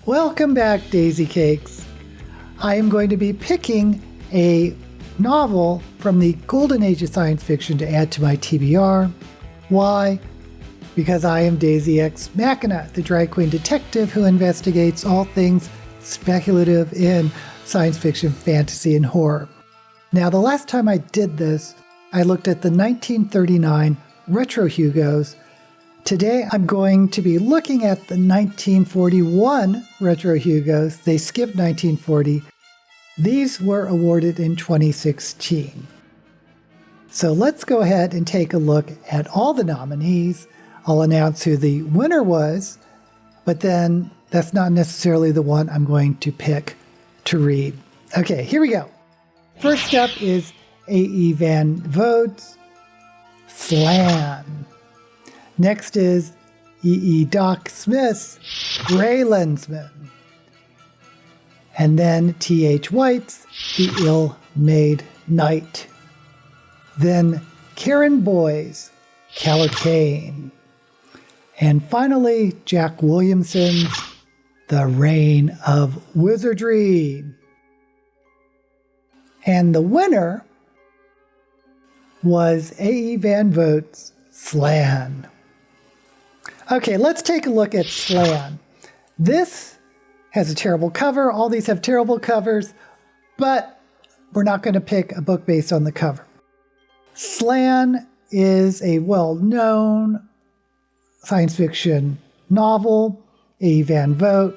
Welcome back, Daisy Cakes. I am going to be picking a novel from the golden age of science fiction to add to my TBR. Why? Because I am Daisy X Machina, the drag queen detective who investigates all things speculative in science fiction, fantasy, and horror. Now, the last time I did this, I looked at the 1939 Retro Hugos. Today, I'm going to be looking at the 1941 Retro Hugos. They skipped 1940. These were awarded in 2016. So let's go ahead and take a look at all the nominees. I'll announce who the winner was, but then that's not necessarily the one I'm going to pick to read. Okay, here we go. First up is A.E. Van Vogt's Slan. Next is E.E. Doc Smith's Gray Lensman. And then T.H. White's The Ill-Made Knight. Then Karin Boye's Kallocain. And finally, Jack Williamson's The Reign of Wizardry. And the winner was A.E. Van Vogt's Slan. Okay, let's take a look at Slan. This has a terrible cover. All these have terrible covers, but we're not going to pick a book based on the cover. Slan is a well-known science fiction novel. A. Van Vogt.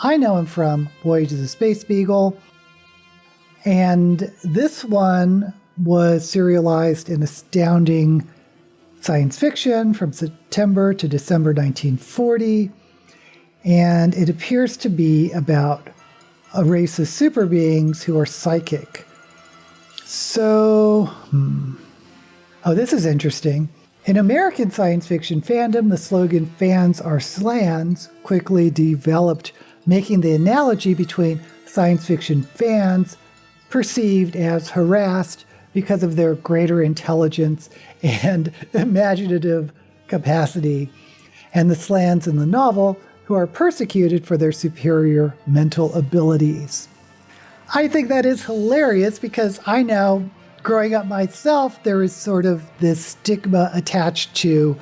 I know him from Voyage of the Space Beagle. And this one was serialized in Astounding Science Fiction from September to December 1940. And it appears to be about a race of super beings who are psychic. So, oh, this is interesting. In American science fiction fandom, the slogan "Fans are Slans" quickly developed, making the analogy between science fiction fans perceived as harassed because of their greater intelligence and imaginative capacity, and the Slans in the novel who are persecuted for their superior mental abilities. I think that is hilarious because I know, growing up myself, there is sort of this stigma attached to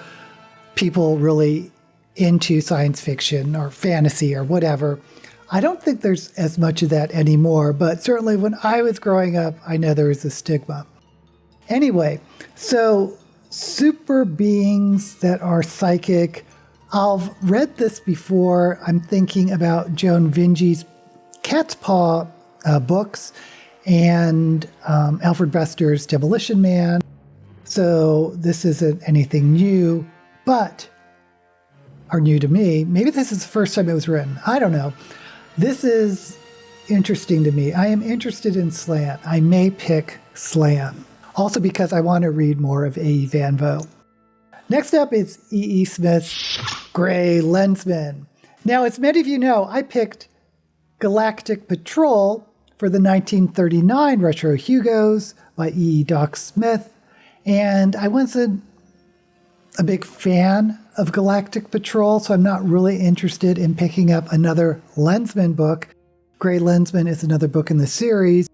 people really into science fiction or fantasy or whatever. I don't think there's as much of that anymore, but certainly when I was growing up, I know there was a stigma. Anyway, so super beings that are psychic. I've read this before. I'm thinking about Joan Vinge's Cat's Paw books and Alfred Bester's Demolition Man. So this isn't anything new, or new to me. Maybe this is the first time it was written. I don't know. This is interesting to me. I am interested in Slan. I may pick Slan. Also because I want to read more of A.E. Van Vogt. Next up is E.E. Smith's Gray Lensman. Now, as many of you know, I picked Galactic Patrol for the 1939 Retro Hugos by E.E. Doc Smith. And I wasn't a big fan of Galactic Patrol, so I'm not really interested in picking up another Lensman book. Gray Lensman is another book in the series.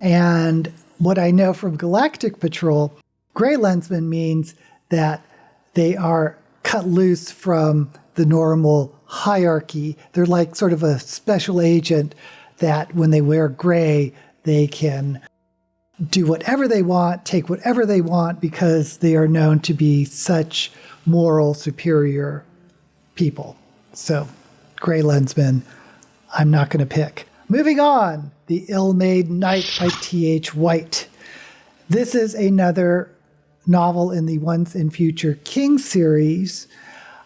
And what I know from Galactic Patrol, Gray Lensman means that they are cut loose from the normal hierarchy. They're like sort of a special agent that when they wear gray, they can do whatever they want, take whatever they want, because they are known to be such moral superior people. So, Gray Lensman, I'm not going to pick. Moving on, The Ill-Made Knight by T.H. White. This is another novel in the Once and Future King series.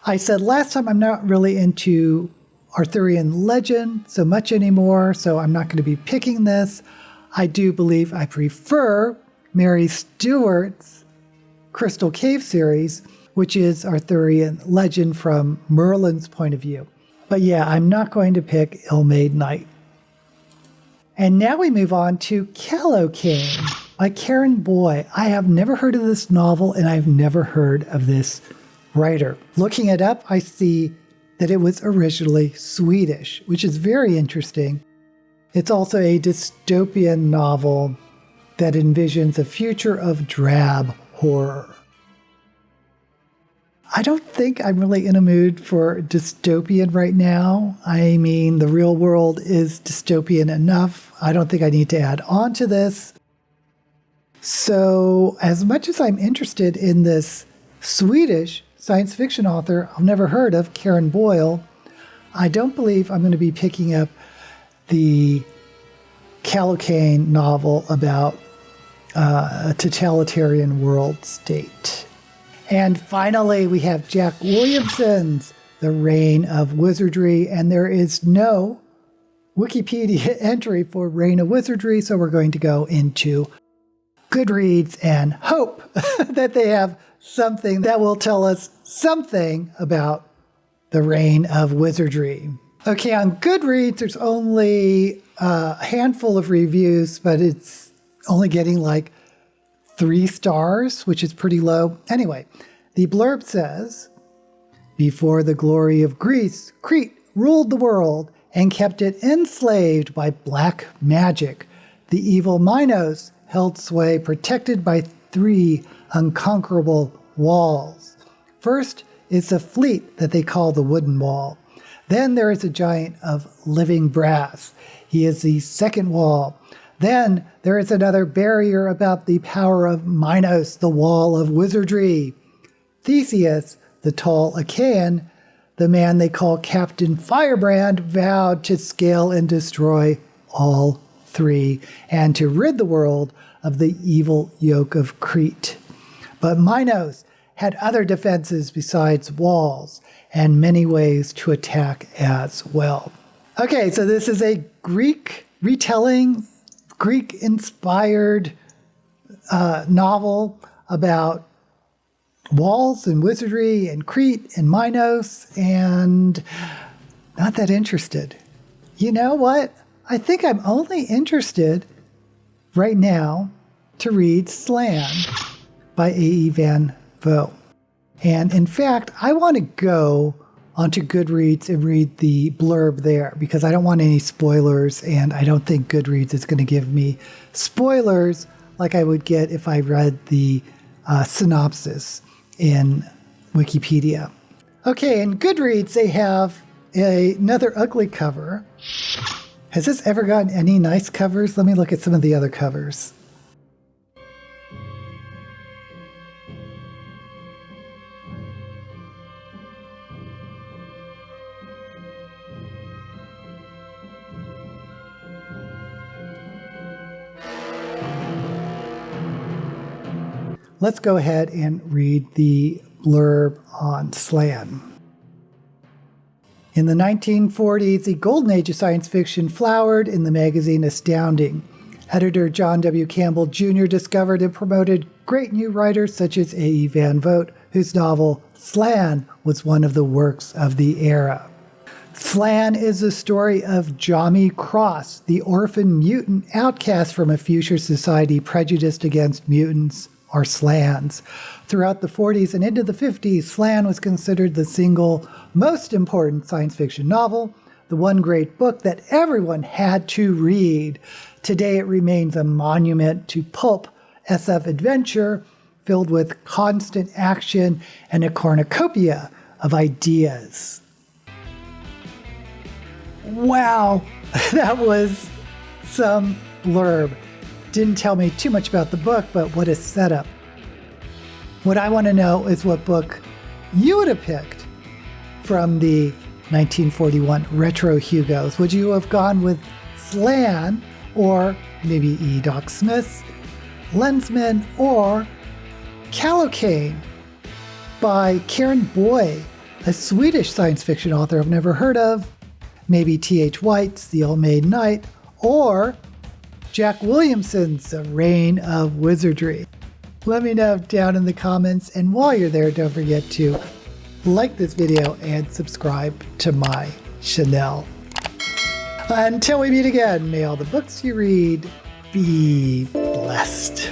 I said last time I'm not really into Arthurian legend so much anymore, so I'm not going to be picking this. I do believe I prefer Mary Stewart's Crystal Cave series, which is Arthurian legend from Merlin's point of view. But yeah, I'm not going to pick Ill-Made Knight. And now we move on to Kallocain by Karin Boye. I have never heard of this novel, and I've never heard of this writer. Looking it up, I see that it was originally Swedish, which is very interesting. It's also a dystopian novel that envisions a future of drab horror. I don't think I'm really in a mood for dystopian right now. I mean, the real world is dystopian enough. I don't think I need to add on to this. So, as much as I'm interested in this Swedish science fiction author I've never heard of, Karin Boye, I don't believe I'm going to be picking up the Kallocain novel about a totalitarian world state. And finally, we have Jack Williamson's The Reign of Wizardry, and there is no Wikipedia entry for Reign of Wizardry, so we're going to go into Goodreads and hope that they have something that will tell us something about The Reign of Wizardry. Okay, on Goodreads, there's only a handful of reviews, but it's only getting like 3 stars, which is pretty low. Anyway, the blurb says, before the glory of Greece, Crete ruled the world and kept it enslaved by black magic. The evil Minos held sway, protected by 3 unconquerable walls. First is a fleet that they call the Wooden Wall. Then there is a giant of living brass. He is the second wall. Then there is another barrier about the power of Minos, the wall of wizardry. Theseus, the tall Achaean, the man they call Captain Firebrand, vowed to scale and destroy all 3 and to rid the world of the evil yoke of Crete. But Minos had other defenses besides walls and many ways to attack as well. Okay, so this is a Greek retelling, Greek-inspired novel about walls and wizardry and Crete and Minos, and not that interested. You know what? I think I'm only interested right now to read Slan by A.E. Van Vogt. And in fact, I want to go onto Goodreads and read the blurb there because I don't want any spoilers, and I don't think Goodreads is going to give me spoilers like I would get if I read the synopsis in Wikipedia. Okay, in Goodreads, they have another ugly cover. Has this ever gotten any nice covers? Let me look at some of the other covers. Let's go ahead and read the blurb on Slan. In the 1940s, the golden age of science fiction flowered in the magazine Astounding. Editor John W. Campbell Jr. discovered and promoted great new writers such as A.E. Van Vogt, whose novel Slan was one of the works of the era. Slan is the story of Jami Cross, the orphan mutant outcast from a future society prejudiced against mutants, or Slans. Throughout the 40s and into the 50s, Slan was considered the single most important science fiction novel, the one great book that everyone had to read. Today it remains a monument to pulp SF adventure filled with constant action and a cornucopia of ideas. Wow, that was some blurb. Didn't tell me too much about the book, but what a setup. What I want to know is what book you would have picked from the 1941 retro Hugos. Would you have gone with Slan, or maybe E. Doc Smith's Lensman, or Kallocain by Karin Boye, a Swedish science fiction author I've never heard of, maybe T.H. White's The Old-Maid Knight, or Jack Williamson's The Reign of Wizardry. Let me know down in the comments, and while you're there, don't forget to like this video and subscribe to my channel. Until we meet again, may all the books you read be blessed.